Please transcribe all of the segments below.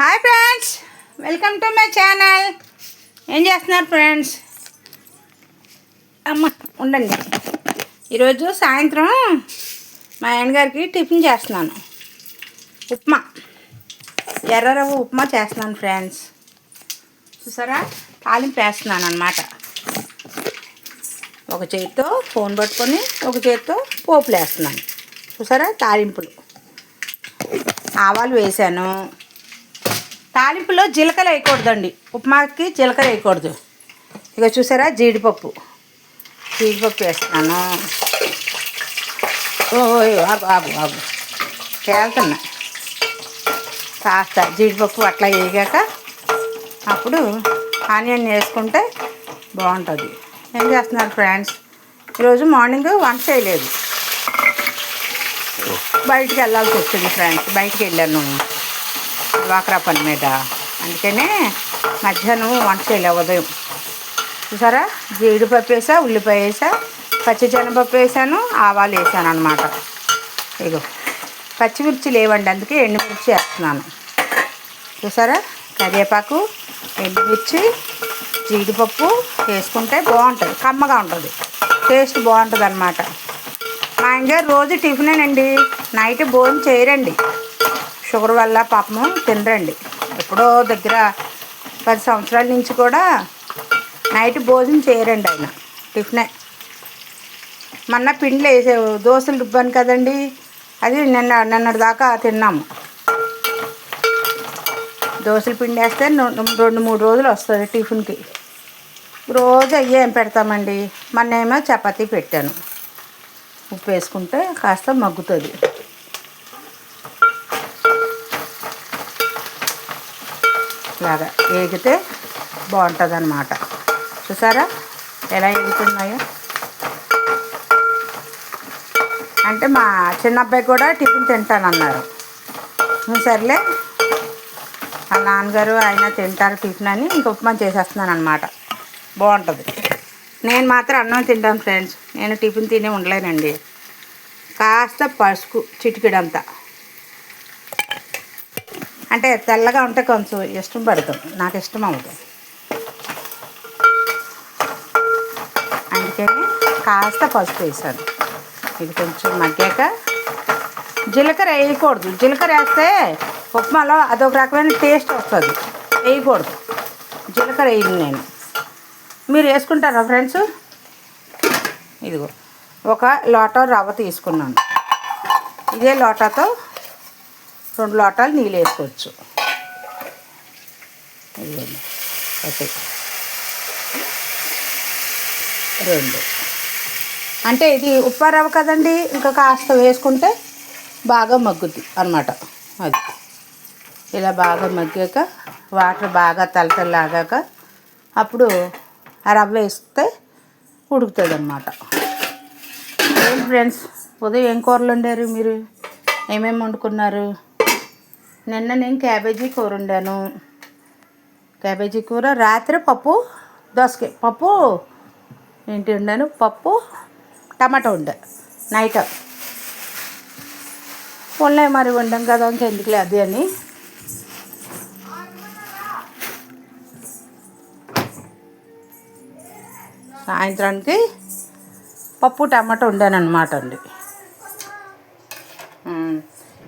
Hi friends, welcome to my channel. ఏం చేస్తున్నారు friends? అమ్మ ఉండండి. ఈరోజు సాయంత్రం మా ఆయనగారికి టిఫిన్ చేస్తున్నాను. ఉప్మా, ఎర్ర రవ్వ ఉప్మా చేస్తున్నాను ఫ్రెండ్స్. చూసారా, తాలింపు వేస్తున్నాను అన్నమాట. ఒక చేతితో ఫోన్ పట్టుకొని ఒక చేతితో పోపులు వేస్తున్నాను. చూసారా, తాలింపులు ఆవాలు వేసాను. తాలింపులో జీలకర్ర వేయకూడదండి, ఉప్మాకి జీలకర్ర వేయకూడదు. ఇక చూసారా, జీడిపప్పు వేస్తున్నాను. ఆగు ఆగు ఆగు తేలుతున్నా. కాస్త జీడిపప్పు అట్లా వేగాక అప్పుడు ఆనియన్ వేసుకుంటే బాగుంటుంది. ఏం చేస్తున్నారు ఫ్రెండ్స్? ఈరోజు మార్నింగ్ వంట చేయలేదు, బయటికి వెళ్ళాల్సి వచ్చింది ఫ్రెండ్స్. బయటికి వెళ్ళాను డ్వాక్రా పని మీద, అందుకనే మధ్యాహ్నం వంట చేయలే. ఉదయం చూసారా, జీడిపప్పు వేసా, ఉల్లిపాయ వేసా, పచ్చిశనగపప్పు వేసాను, ఆవాలు వేసాను అనమాట. ఇగో పచ్చిమిర్చి లేవండి, అందుకే ఎండుమిర్చి వేస్తున్నాను. చూసారా, కరివేపాకు, ఎండుమిర్చి, జీడిపప్పు వేసుకుంటే బాగుంటుంది, కమ్మగా ఉంటుంది, టేస్ట్ బాగుంటుంది అన్నమాట. మా ఆయనగారు రోజు టిఫినేనండి, నైట్ భోజనం చేయరండి. షుగర్ వల్ల పాపము తినరండి. ఎప్పుడో దగ్గర 10 సంవత్సరాల నుంచి కూడా నైట్ భోజనం చేయరండి ఆయన, టిఫినే. మొన్న పిండిలు వేసే దోశలు రుబ్బాను కదండి, అది నిన్నటి దాకా తిన్నాము. దోశల పిండి వేస్తే 2-3 రోజులు వస్తుంది టిఫిన్కి. రోజు అయ్యే ఏం పెడతామండి. మొన్నేమో చపాతీ పెట్టాను, ఉప్పు వేసుకుంటే కాస్త మగ్గుతుంది. ఇలాగా వేగితే బాగుంటుంది అన్నమాట. చూసారా ఎలా వేగుతున్నాయో. అంటే మా చిన్న అబ్బాయి కూడా టిఫిన్ తింటానన్నారు. సర్లే, ఆ నాన్నగారు ఆయన తింటారు టిఫిన్ అని ఇంక ఉప్మా చేసేస్తున్నాను అనమాట. బాగుంటుంది. నేను మాత్రం అన్నం తింటాను ఫ్రెండ్స్, నేను టిఫిన్ తిని ఉండలేనండి. కాస్త పసుపు చిటికెడంతా, అంటే తెల్లగా ఉంటే కొంచెం ఇష్టం పడతాం, నాకు ఇష్టం అవుతుంది. అందుకని కాస్త పసుపు వేసాను. ఇది కొంచెం మగ్గాక జీలకర్ర వేయకూడదు. జీలకర్ర వేస్తే ఉప్మాలో అదొక రకమైన టేస్ట్ వస్తుంది, వేయకూడదు. జీలకర్ర వేయను నేను. మీరు వేసుకుంటారా ఫ్రెండ్స్? ఇదిగో ఒక లోటా రవ్వ తీసుకున్నాను. ఇదే లోటాతో 2 లోటాలు నీళ్ళు వేసుకోవచ్చు. ఇదిగోండి, ఒకటి 2. అంటే ఇది ఉప్మా రవ్వ కదండి, ఇంకా కాస్త వేసుకుంటే బాగా మగ్గుద్ది అన్నమాట. అది ఇలా బాగా మగ్గాక వాటర్ బాగా తలతల్లాగాక అప్పుడు ఆ రవ్వ వేస్తే ఉడుకుతుంది అన్నమాట. ఏంటి ఫ్రెండ్స్, ఉదయం ఏం కూరలు వండారు మీరు? ఏమేమి వండుకున్నారు? నిన్న నేను క్యాబేజీ కూర వండాను. క్యాబేజీ కూర, రాత్రి పప్పు, దోసకాయ పప్పు ఏంటి వండాను, పప్పు టమాటా వండా నైట్. ఉన్నాయి మరి వండాం కదా, ఇంకెందుకులే అది అని. సాయంత్రానికి పప్పు టమాటా వండాను అనమాట అండి.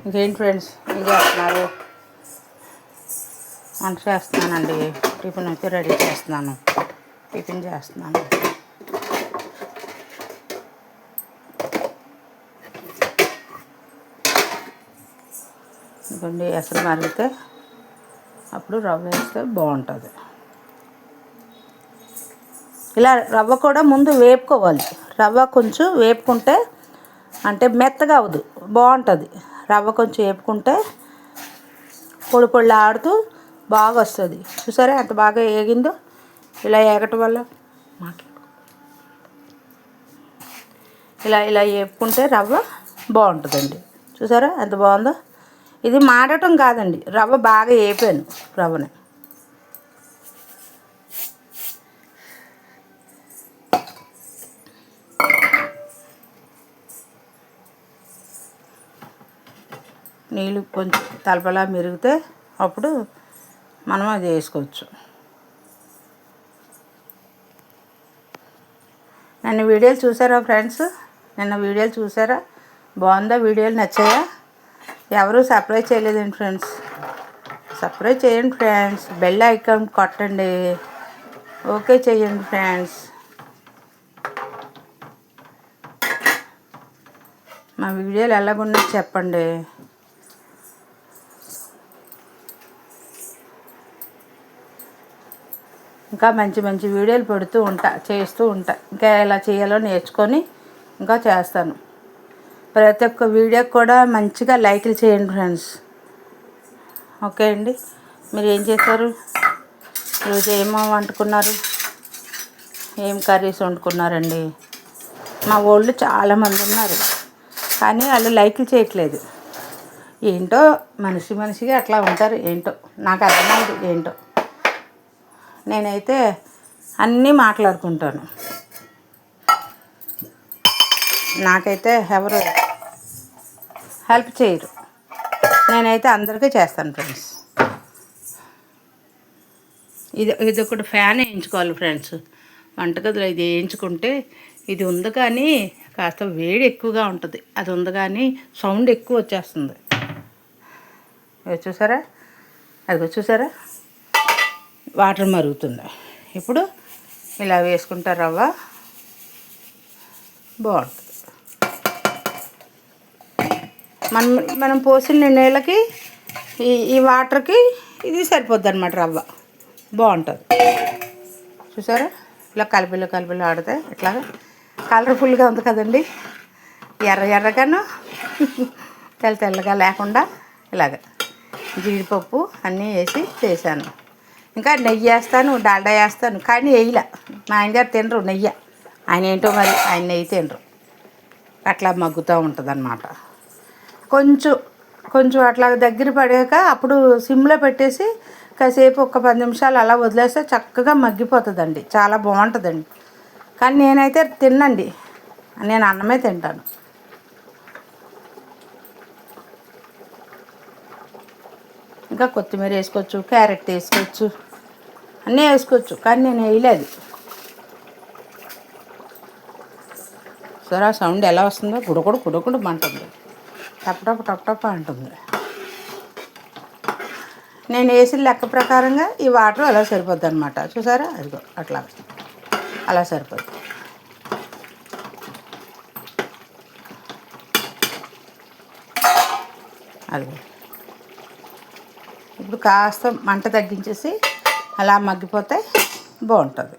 ఇంకేంటి ఫ్రెండ్స్, ఏం చేస్తున్నారు? వంట చేస్తున్నానండి, టిఫిన్ అయితే రెడీ చేస్తున్నాను. టిఫిన్ చేస్తున్నాను. ఇంకోండి, ఎసరు మరిగితే అప్పుడు రవ్వ వేస్తే బాగుంటుంది. ఇలా రవ్వ కూడా ముందు వేపుకోవాలి. రవ్వ కొంచెం వేపుకుంటే అంటే మెత్తగా అవ్వదు, బాగుంటుంది. రవ్వ కొంచెం వేపుకుంటే పొడి పొడిలా ఆడుతూ బాగా వస్తుంది. చూసారా ఎంత బాగా వేగిందో. ఇలా వేగటం వల్ల ఇలా ఇలా వేపుకుంటే రవ్వ బాగుంటుందండి. చూసారా ఎంత బాగుందో. ఇది మాడటం కాదండి, రవ్వ బాగా వేపాను రవ్వని. నీళ్ళు కొంచెం తలపలా మెరిగితే అప్పుడు మనం అది వేసుకోవచ్చు. నిన్న వీడియోలు చూసారా ఫ్రెండ్స్? నిన్న వీడియోలు చూసారా? బాగుందా? వీడియోలు నచ్చాయా? ఎవరు సబ్స్క్రైబ్ చేయలేదండి ఫ్రెండ్స్, సబ్స్క్రైబ్ చేయండి ఫ్రెండ్స్, బెల్ ఐకాన్ కొట్టండి, ఓకే చేయండి ఫ్రెండ్స్. మా వీడియోలు ఎలాగున్నాయో చెప్పండి. ఇంకా మంచి మంచి వీడియోలు చేస్తూ ఉంటా. ఇంకా ఎలా చేయాలో నేర్చుకొని ఇంకా చేస్తాను. ప్రతి ఒక్క వీడియోకి కూడా మంచిగా లైక్లు చేయండి ఫ్రెండ్స్. ఓకే అండి. మీరు ఏం చేశారు ఈరోజు? ఏమో వండుకున్నారు? ఏం కర్రీస్ వండుకున్నారండి? మా వాళ్ళు చాలామంది ఉన్నారు, కానీ వాళ్ళు లైక్లు చేయట్లేదు. ఏంటో మనిషిగా అట్లా ఉంటారు. ఏంటో నాకు అర్థమైంది. ఏంటో నేనైతే అన్నీ మాట్లాడుకుంటాను. నాకైతే ఎవరు హెల్ప్ చేయరు. నేనైతే అందరికీ చేస్తాను ఫ్రెండ్స్. ఇది ఒకటి ఫ్యాన్ వేయించుకోవాలి ఫ్రెండ్స్. వంటగదిలో ఇది వేయించుకుంటే, ఇది ఉంది కానీ కాస్త వేడి ఎక్కువగా ఉంటుంది. అది ఉంది కానీ సౌండ్ ఎక్కువ వచ్చేస్తుంది. చూసారా? అదిగో చూసారా? వాటర్ మరుగుతుంది. ఇప్పుడు ఇలా వేసుకుంటారు రవ్వ, బాగుంటుంది. మనం పోసిన నీళ్ళకి ఈ వాటర్కి ఇది సరిపోద్ది అనమాట. రవ్వ బాగుంటుంది. చూసారా? ఇలా కలిపిలో ఆడితే ఇట్లా కలర్ఫుల్గా ఉంది కదండి. ఎర్రగాను తెల్లగా లేకుండా ఇలాగ జీడిపప్పు అన్నీ వేసి చేశాను. ఇంకా నెయ్యి వేస్తాను, డాల్డా వేస్తాను, కానీ వేయలే. మా ఆయనగారు తినరు నెయ్యి. ఆయన ఏంటో మరి, ఆయన నెయ్యి తినరు. అట్లా మగ్గుతూ ఉంటుంది అన్నమాట. కొంచెం అట్లా దగ్గర పడాక అప్పుడు సిమ్లో పెట్టేసి కాసేపు ఒక 10 నిమిషాలు అలా వదిలేస్తే చక్కగా మగ్గిపోతుందండి. చాలా బాగుంటుందండి. కానీ నేనైతే తిన్నండి, నేను అన్నమే తింటాను. ఇంకా కొత్తిమీర వేసుకోవచ్చు, క్యారెట్ వేసుకోవచ్చు, అన్నీ వేసుకోవచ్చు, కానీ నేను వేయలేదు. సరే, ఆ సౌండ్ ఎలా వస్తుందో? గుడగుడు అంటుంది, టప్ అంటుంది. నేను వేసిన లెక్క ప్రకారంగా ఈ వాటర్ అలా సరిపోద్ది అనమాట. చూసారా? అదిగో అట్లా అలా సరిపోద్ది. అదిగో ఇప్పుడు కాస్త మంట తగ్గించేసి అలా మగ్గిపోతే బాగుంటుంది.